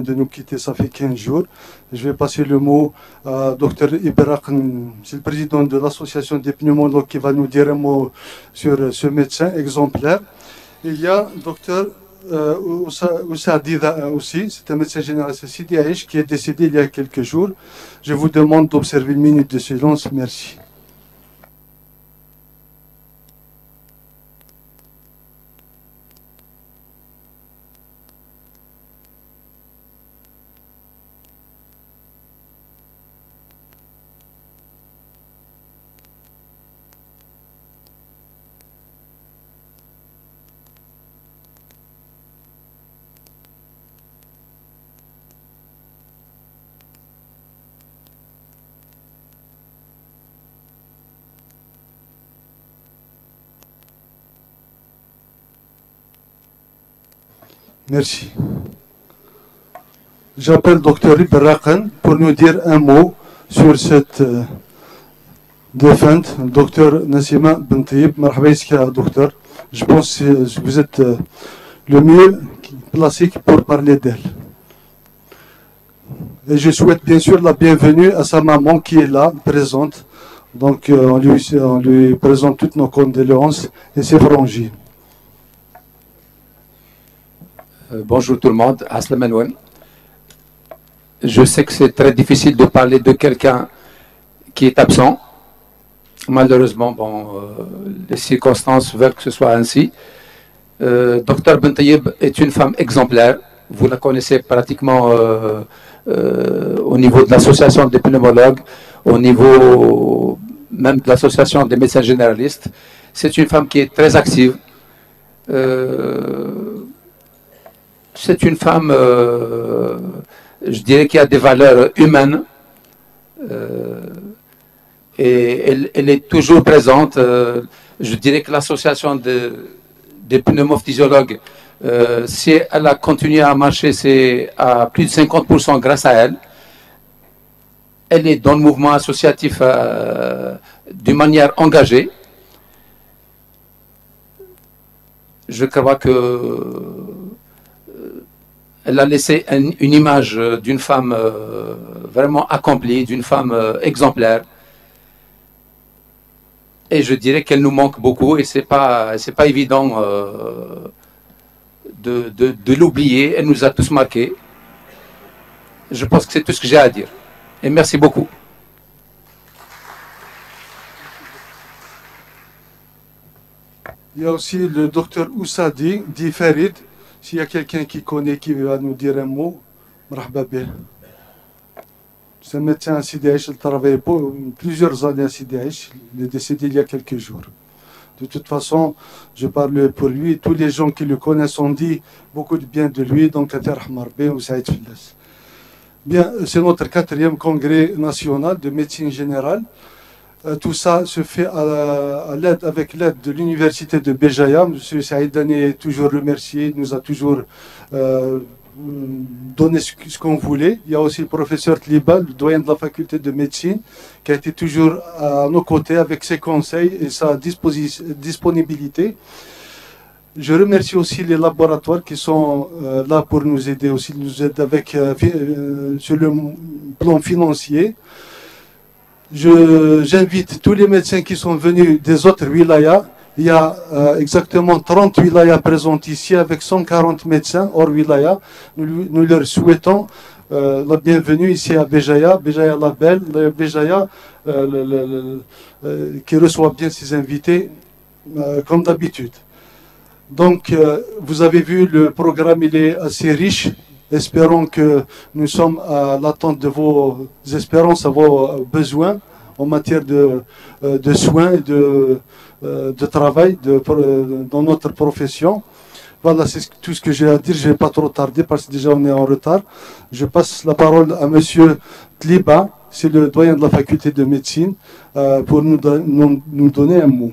de nous quitter, ça fait 15 jours. Je vais passer le mot à Dr Ibrahim, c'est le président de l'association des pneumologues qui va nous dire un mot sur ce médecin exemplaire. Il y a Dr Oussa Dida aussi, c'est un médecin généraliste Sidi Aïch qui est décédé il y a quelques jours. Je vous demande d'observer une minute de silence. Merci. Merci. J'appelle Dr Ibrahim pour nous dire un mot sur cette défunte, Dr Nassima Bentayeb. Marhaba docteur. Je pense que vous êtes le mieux placé pour parler d'elle. Et je souhaite bien sûr la bienvenue à sa maman qui est là, présente. Donc on lui présente toutes nos condoléances et ses frangines. Bonjour tout le monde, Aslam Anouane. Je sais que c'est très difficile de parler de quelqu'un qui est absent. Malheureusement, les circonstances veulent que ce soit ainsi. Dr Bentayeb est une femme exemplaire. Vous la connaissez pratiquement au niveau de l'association des pneumologues, au niveau même de l'association des médecins généralistes. C'est une femme qui est très active. C'est une femme, je dirais, qui a des valeurs humaines et elle est toujours présente. Je dirais que l'association des pneumophysiologues, si elle a continué à marcher, c'est à plus de 50% grâce à elle. Elle est dans le mouvement associatif d'une manière engagée. Je crois que elle a laissé une image d'une femme vraiment accomplie, d'une femme exemplaire. Et je dirais qu'elle nous manque beaucoup et c'est pas évident de l'oublier. Elle nous a tous marqués. Je pense que c'est tout ce que j'ai à dire. Et merci beaucoup. Il y a aussi le docteur Oussadi, dit Farid. S'il y a quelqu'un qui connaît, qui va nous dire un mot, marhaba bih. C'est un médecin à Sidi Aïch, il travaillait plusieurs années à Sidi Aïch, il est décédé il y a quelques jours. De toute façon, je parle pour lui, tous les gens qui le connaissent ont dit beaucoup de bien de lui, donc bien, c'est notre 4e congrès national de médecine générale. Tout ça se fait avec l'aide de l'université de Béjaïa. M. Saïdani est toujours remercié, il nous a toujours donné ce qu'on voulait. Il y a aussi le professeur Tliba, le doyen de la faculté de médecine, qui a été toujours à nos côtés avec ses conseils et sa disponibilité. Je remercie aussi les laboratoires qui sont là pour nous aider aussi, nous aident avec, sur le plan financier. J'invite tous les médecins qui sont venus des autres wilayas. Il y a exactement 30 wilayas présentes ici avec 140 médecins hors wilaya. Nous leur souhaitons la bienvenue ici à Béjaïa, Béjaïa la Belle, Béjaïa qui reçoit bien ses invités comme d'habitude. Donc vous avez vu, le programme il est assez riche. Espérons que nous sommes à l'attente de vos espérances, à vos besoins en matière de soins et de travail dans notre profession. Voilà, c'est tout ce que j'ai à dire. Je ne vais pas trop tarder parce que déjà on est en retard. Je passe la parole à Monsieur Tliba, c'est le doyen de la faculté de médecine, pour nous donner un mot.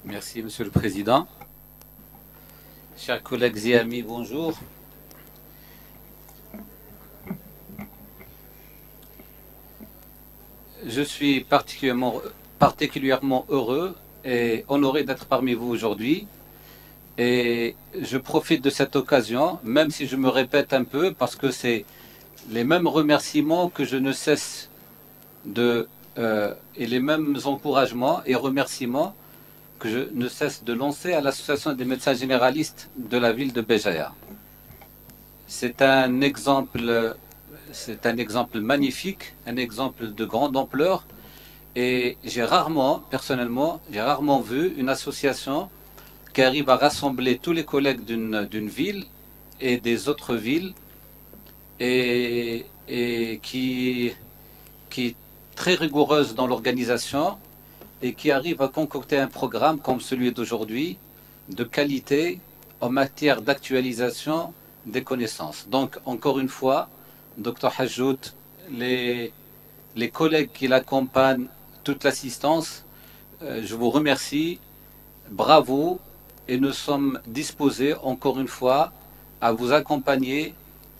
Merci, Monsieur le Président. Chers collègues et amis, bonjour. Je suis particulièrement heureux et honoré d'être parmi vous aujourd'hui. Et je profite de cette occasion, même si je me répète un peu, parce que c'est les mêmes remerciements que je ne cesse et les mêmes encouragements et remerciements que je ne cesse de lancer à l'Association des médecins généralistes de la ville de Béjaïa. C'est un exemple magnifique, un exemple de grande ampleur. Et personnellement, j'ai rarement vu une association qui arrive à rassembler tous les collègues d'une ville et des autres villes et qui est très rigoureuse dans l'organisation et qui arrive à concocter un programme comme celui d'aujourd'hui de qualité en matière d'actualisation des connaissances. Donc, encore une fois, Dr Hajout, les collègues qui l'accompagnent, toute l'assistance, je vous remercie, bravo, et nous sommes disposés, encore une fois, à vous accompagner,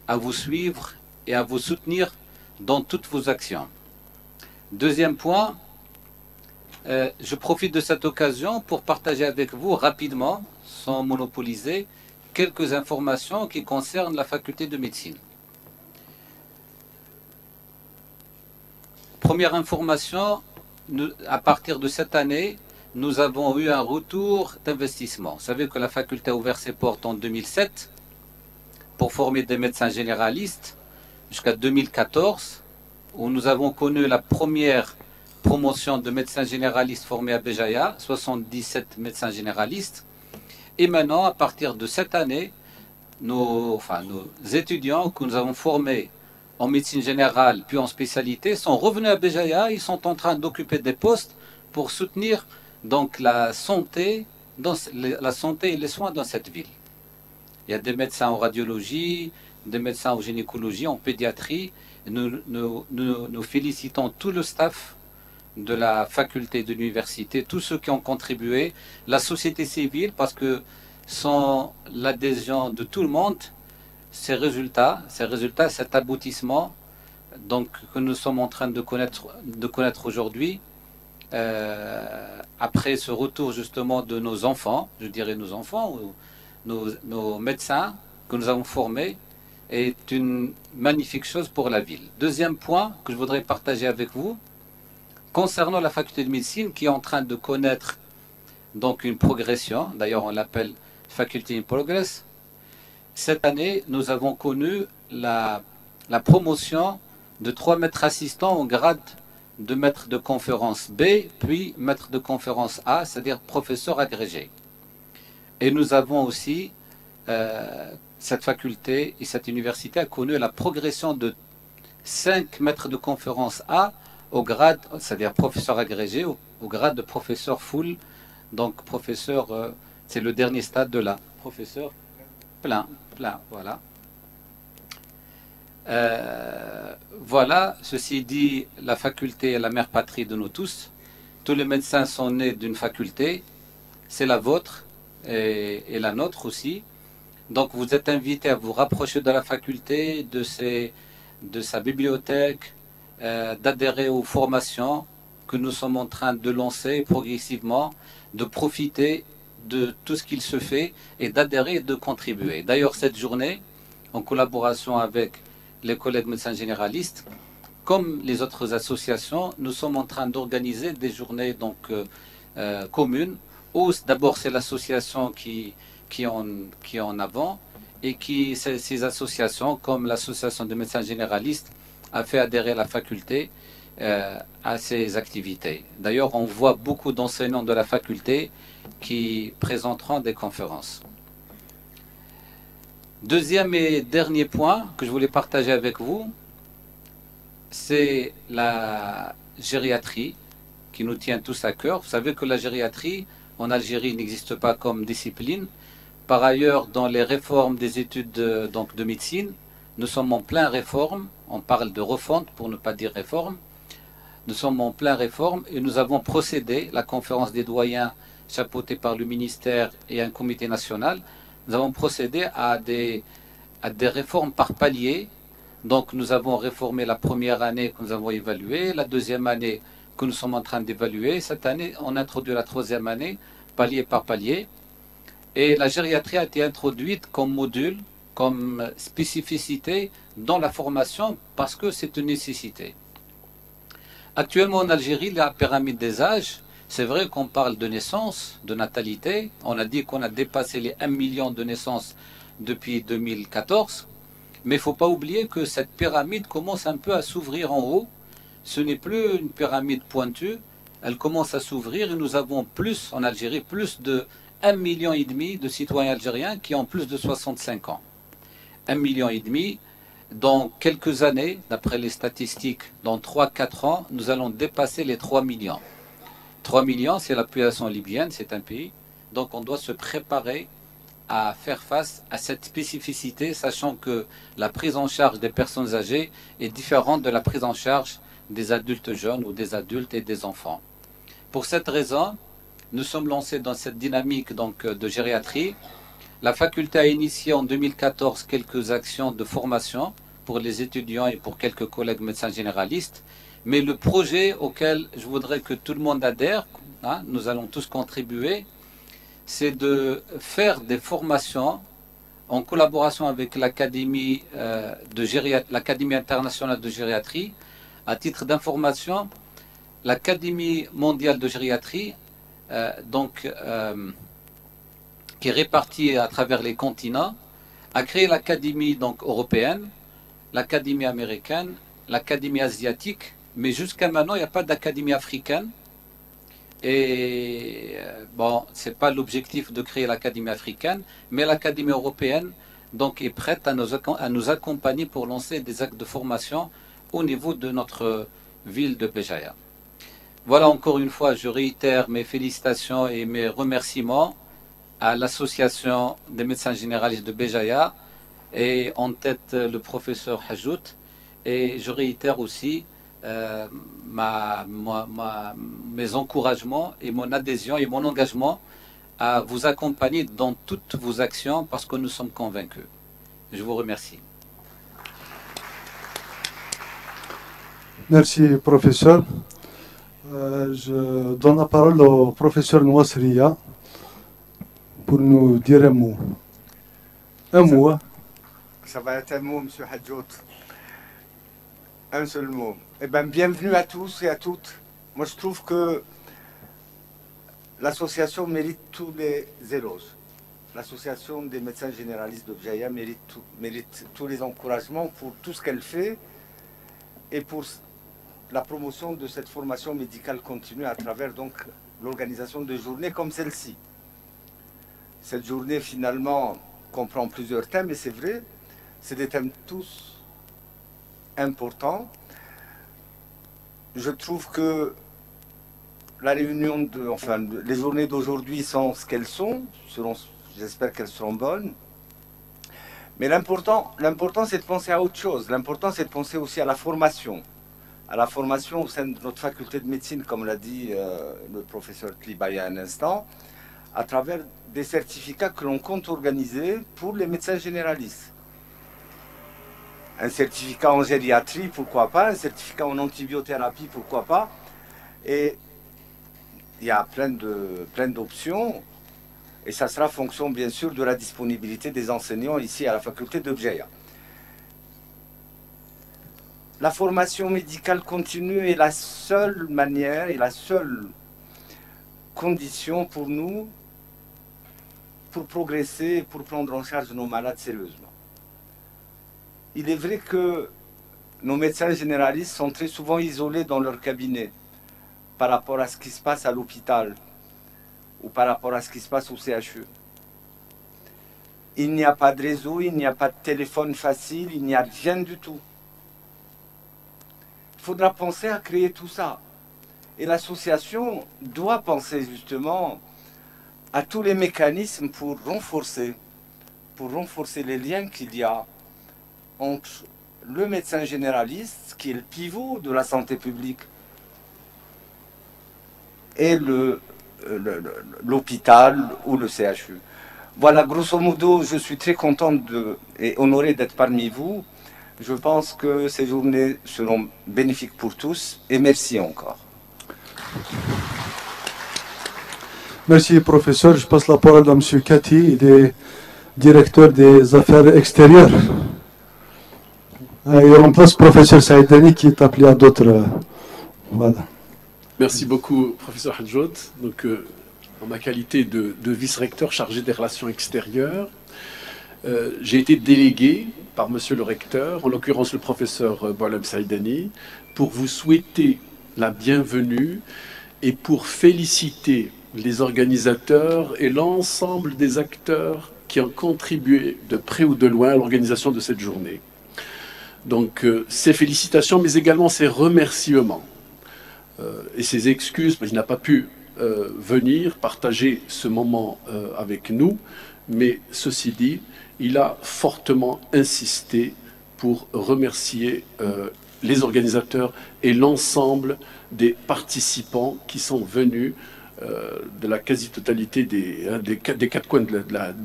à vous suivre et à vous soutenir dans toutes vos actions. Deuxième point, je profite de cette occasion pour partager avec vous rapidement, sans monopoliser, quelques informations qui concernent la faculté de médecine. Première information, à partir de cette année, nous avons eu un retour d'investissement. Vous savez que la faculté a ouvert ses portes en 2007 pour former des médecins généralistes jusqu'à 2014, où nous avons connu la première promotion de médecins généralistes formés à Béjaïa, 77 médecins généralistes. Et maintenant, à partir de cette année, nos étudiants que nous avons formés en médecine générale puis en spécialité sont revenus à Béjaïa. Ils sont en train d'occuper des postes pour soutenir donc la santé et les soins dans cette ville. Il y a des médecins en radiologie, des médecins en gynécologie, en pédiatrie. Nous félicitons tout le staff de la faculté de l'université, tous ceux qui ont contribué, la société civile, parce que sans l'adhésion de tout le monde, ces résultats, cet aboutissement donc, que nous sommes en train de connaître aujourd'hui, après ce retour justement de nos enfants, je dirais nos enfants, ou nos médecins que nous avons formés, est une magnifique chose pour la ville. Deuxième point que je voudrais partager avec vous, concernant la faculté de médecine qui est en train de connaître donc une progression, d'ailleurs on l'appelle Faculty in Progress. Cette année, nous avons connu la promotion de 3 maîtres assistants au grade de maître de conférence B, puis maître de conférence A, c'est-à-dire professeur agrégé. Et nous avons aussi, cette faculté et cette université a connu la progression de 5 maîtres de conférence A au grade, c'est-à-dire professeur agrégé, au grade de professeur full, donc professeur, c'est le dernier stade de la professeur plein, voilà. Voilà, ceci dit, la faculté est la mère patrie de nous tous. Tous les médecins sont nés d'une faculté, c'est la vôtre et la nôtre aussi. Donc vous êtes invités à vous rapprocher de la faculté, de sa bibliothèque, d'adhérer aux formations que nous sommes en train de lancer progressivement, de profiter de tout ce qu'il se fait et d'adhérer et de contribuer. D'ailleurs, cette journée, en collaboration avec les collègues médecins généralistes, comme les autres associations, nous sommes en train d'organiser des journées donc, communes, où d'abord c'est l'association qui est en avant, et ces associations, comme l'association des médecins généralistes, a fait adhérer la faculté à ces activités. D'ailleurs, on voit beaucoup d'enseignants de la faculté qui présenteront des conférences. Deuxième et dernier point que je voulais partager avec vous, c'est la gériatrie qui nous tient tous à cœur. Vous savez que la gériatrie en Algérie n'existe pas comme discipline. Par ailleurs, dans les réformes des études de médecine, nous sommes en plein réforme. On parle de refonte pour ne pas dire réforme. Nous sommes en plein réforme et nous avons procédé, la conférence des doyens chapeautée par le ministère et un comité national, nous avons procédé à des réformes par palier. Donc nous avons réformé la première année que nous avons évaluée, la deuxième année que nous sommes en train d'évaluer. Cette année, on introduit la 3e année, palier par palier. Et la gériatrie a été introduite comme module, comme spécificité dans la formation parce que c'est une nécessité. Actuellement en Algérie, la pyramide des âges, c'est vrai qu'on parle de naissance, de natalité. On a dit qu'on a dépassé les 1 million de naissances depuis 2014. Mais il ne faut pas oublier que cette pyramide commence un peu à s'ouvrir en haut. Ce n'est plus une pyramide pointue. Elle commence à s'ouvrir et nous avons plus en Algérie, plus de 1,5 million de citoyens algériens qui ont plus de 65 ans. 1,5 million. Dans quelques années, d'après les statistiques, dans 3-4 ans, nous allons dépasser les 3 millions. 3 millions, c'est la population libyenne, c'est un pays. Donc on doit se préparer à faire face à cette spécificité, sachant que la prise en charge des personnes âgées est différente de la prise en charge des adultes jeunes ou des adultes et des enfants. Pour cette raison, nous sommes lancés dans cette dynamique donc, de gériatrie. La faculté a initié en 2014 quelques actions de formation pour les étudiants et pour quelques collègues médecins généralistes. Mais le projet auquel je voudrais que tout le monde adhère, hein, nous allons tous contribuer, c'est de faire des formations en collaboration avec l'Académie l'Académie internationale de gériatrie. À titre d'information, l'Académie mondiale de gériatrie, qui est répartie à travers les continents, a créé l'Académie européenne, l'Académie américaine, l'Académie asiatique, mais jusqu'à maintenant, il n'y a pas d'Académie africaine. Et bon, ce n'est pas l'objectif de créer l'Académie africaine, mais l'Académie européenne donc, est prête à nous accompagner pour lancer des actes de formation au niveau de notre ville de Béjaïa. Voilà, encore une fois, je réitère mes félicitations et mes remerciements à l'association des médecins généralistes de Béjaïa et en tête le professeur Hajout. Et je réitère aussi mes encouragements et mon adhésion et mon engagement à vous accompagner dans toutes vos actions parce que nous sommes convaincus. Je vous remercie. Merci, professeur. Je donne la parole au professeur Nouassria pour nous dire un mot. Un mot. Ça va être un mot, monsieur Hadjout. Un seul mot. Eh bien, bienvenue à tous et à toutes. Moi, je trouve que l'association mérite tous les éloges. L'association des médecins généralistes de Béjaïa mérite tous les encouragements pour tout ce qu'elle fait et pour la promotion de cette formation médicale continue à travers donc l'organisation de journées comme celle-ci. Cette journée, finalement, comprend plusieurs thèmes, et c'est vrai, c'est des thèmes tous importants. Je trouve que la réunion, les journées d'aujourd'hui sont ce qu'elles sont, j'espère qu'elles seront bonnes. Mais l'important, c'est de penser à autre chose. L'important, c'est de penser aussi à la formation au sein de notre faculté de médecine, comme l'a dit le professeur Kliba il y a un instant, à travers des certificats que l'on compte organiser pour les médecins généralistes. Un certificat en gériatrie, pourquoi pas, un certificat en antibiothérapie, pourquoi pas. Et il y a plein d'options, et ça sera fonction, bien sûr, de la disponibilité des enseignants ici à la faculté de Béjaïa. La formation médicale continue est la seule manière et la seule condition pour nous pour progresser et pour prendre en charge nos malades sérieusement. Il est vrai que nos médecins généralistes sont très souvent isolés dans leur cabinet par rapport à ce qui se passe à l'hôpital ou par rapport à ce qui se passe au CHU. Il n'y a pas de réseau, il n'y a pas de téléphone facile, il n'y a rien du tout. Il faudra penser à créer tout ça. Et l'association doit penser justement à tous les mécanismes pour renforcer les liens qu'il y a entre le médecin généraliste, qui est le pivot de la santé publique, et l'hôpital ou le CHU. Voilà, grosso modo, je suis très content et honoré d'être parmi vous. Je pense que ces journées seront bénéfiques pour tous, et merci encore. Merci, professeur. Je passe la parole à M. Kati, il est directeur des affaires extérieures. Il remplace le professeur Saïdani qui est appelé à d'autres. Voilà. Merci beaucoup, professeur Hadjoud. Donc, en ma qualité de vice-recteur chargé des relations extérieures, j'ai été délégué par monsieur le recteur, en l'occurrence le professeur Boualem Saïdani, pour vous souhaiter la bienvenue et pour féliciter les organisateurs et l'ensemble des acteurs qui ont contribué de près ou de loin à l'organisation de cette journée. Donc, ces félicitations, mais également ces remerciements et ces excuses, parce qu'il n'a pas pu venir partager ce moment avec nous, mais ceci dit, il a fortement insisté pour remercier les organisateurs et l'ensemble des participants qui sont venus de la quasi-totalité des quatre coins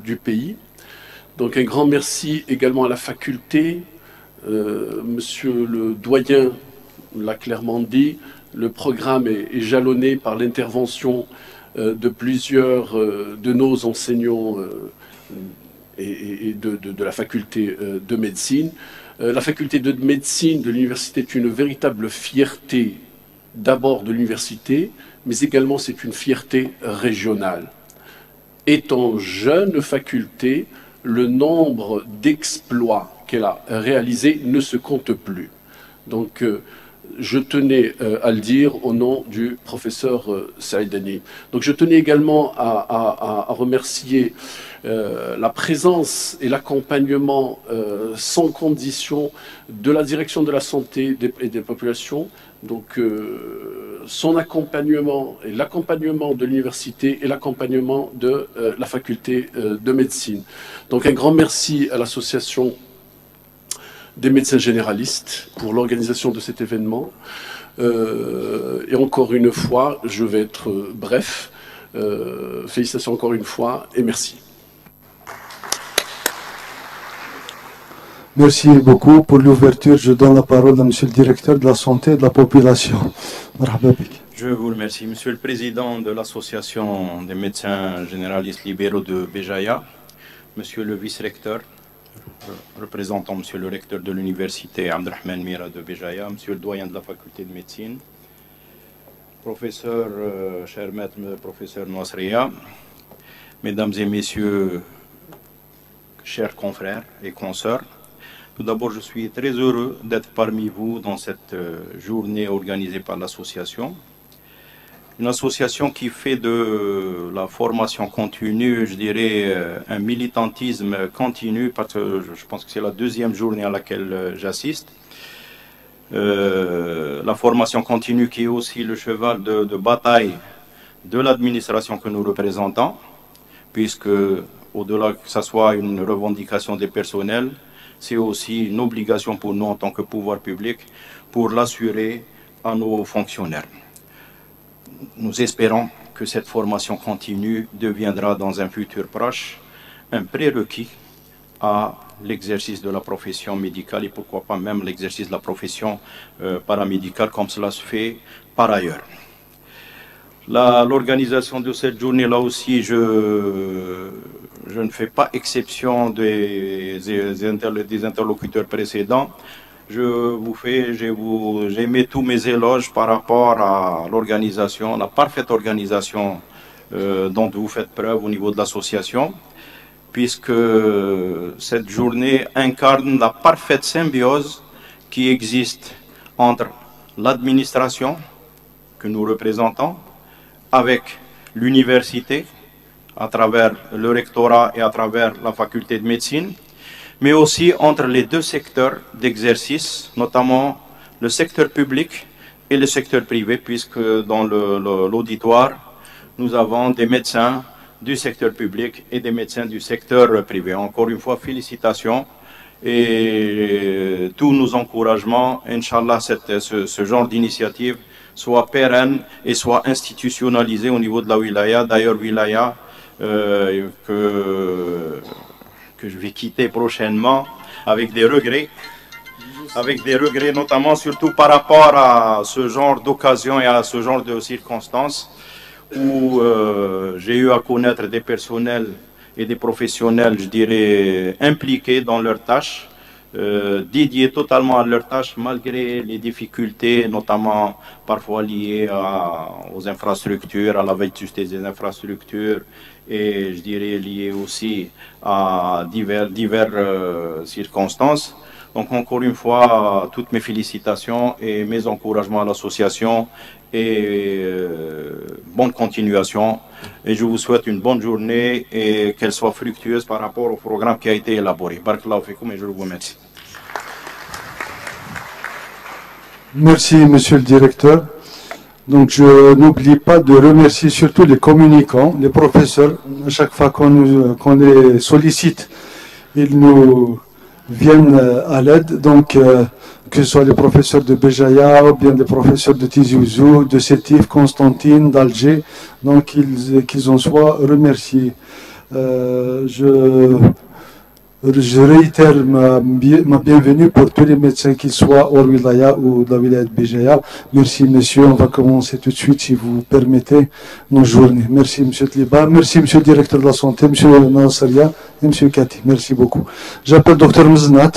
du pays. Donc un grand merci également à la faculté. Monsieur le doyen l'a clairement dit, le programme est jalonné par l'intervention de plusieurs de nos enseignants et de la faculté de médecine. La faculté de médecine de l'université est une véritable fierté d'abord de l'université, mais également c'est une fierté régionale. Étant jeune faculté, le nombre d'exploits qu'elle a réalisés ne se compte plus. Donc, je tenais à le dire au nom du professeur Saïdani. Donc, je tenais également à remercier la présence et l'accompagnement sans condition de la direction de la santé et des populations. Donc, son accompagnement et l'accompagnement de l'université et l'accompagnement de la faculté de médecine. Donc, un grand merci à l'association des médecins généralistes pour l'organisation de cet événement. Et encore une fois, je vais être bref. Félicitations encore une fois et merci. Merci beaucoup pour l'ouverture. Je donne la parole à Monsieur le directeur de la santé et de la population. Je vous remercie. Monsieur le président de l'association des médecins généralistes libéraux de Béjaïa, Monsieur le vice-recteur, représentant Monsieur le recteur de l'université Abdelrahman Mira de Béjaïa, Monsieur le doyen de la faculté de médecine, professeur, cher maître, professeur Noasria, mesdames et messieurs, chers confrères et consoeurs, tout d'abord, je suis très heureux d'être parmi vous dans cette journée organisée par l'association. Une association qui fait de la formation continue, je dirais, un militantisme continu, parce que je pense que c'est la deuxième journée à laquelle j'assiste. La formation continue qui est aussi le cheval de bataille de l'administration que nous représentons, puisque au-delà que ce soit une revendication des personnels, c'est aussi une obligation pour nous en tant que pouvoir public pour l'assurer à nos fonctionnaires. Nous espérons que cette formation continue deviendra dans un futur proche un prérequis à l'exercice de la profession médicale et pourquoi pas même l'exercice de la profession paramédicale comme cela se fait par ailleurs. L'organisation de cette journée, là aussi, je ne fais pas exception des interlocuteurs précédents. J'émets tous mes éloges par rapport à l'organisation, la parfaite organisation dont vous faites preuve au niveau de l'association, puisque cette journée incarne la parfaite symbiose qui existe entre l'administration que nous représentons, avec l'université, à travers le rectorat et à travers la faculté de médecine, mais aussi entre les deux secteurs d'exercice, notamment le secteur public et le secteur privé, puisque dans l'auditoire, nous avons des médecins du secteur public et des médecins du secteur privé. Encore une fois, félicitations et tous nos encouragements. Inch'Allah, ce genre d'initiative soit pérenne et soit institutionnalisée au niveau de la wilaya. D'ailleurs, wilaya que je vais quitter prochainement avec des regrets. avec des regrets, notamment surtout par rapport à ce genre d'occasion et à ce genre de circonstances où j'ai eu à connaître des personnels et des professionnels, je dirais, impliqués dans leurs tâches, dédiés totalement à leurs tâches malgré les difficultés, notamment parfois liées aux infrastructures, à la vétusté des infrastructures, et je dirais liées aussi à diverses circonstances. Donc encore une fois, toutes mes félicitations et mes encouragements à l'association et bonne continuation. Et je vous souhaite une bonne journée et qu'elle soit fructueuse par rapport au programme qui a été élaboré. Barakallahu fikoum et je vous remercie. Merci, monsieur le directeur. Donc, je n'oublie pas de remercier surtout les communicants, les professeurs. À chaque fois qu'on les sollicite, ils nous viennent à l'aide. Donc, que ce soit les professeurs de Béjaïa ou bien les professeurs de Tizi Ouzou, de Sétif, Constantine, d'Alger. Donc, qu'ils en soient remerciés. Je réitère ma bienvenue pour tous les médecins, qu'ils soient hors wilaya ou de la wilaya de Béjaïa. Merci, monsieur. On va commencer tout de suite, si vous permettez, nos journées. Merci, monsieur Tliba. Merci, monsieur le directeur de la santé, monsieur Nassaria et monsieur Kati. Merci beaucoup. J'appelle docteur Mznat.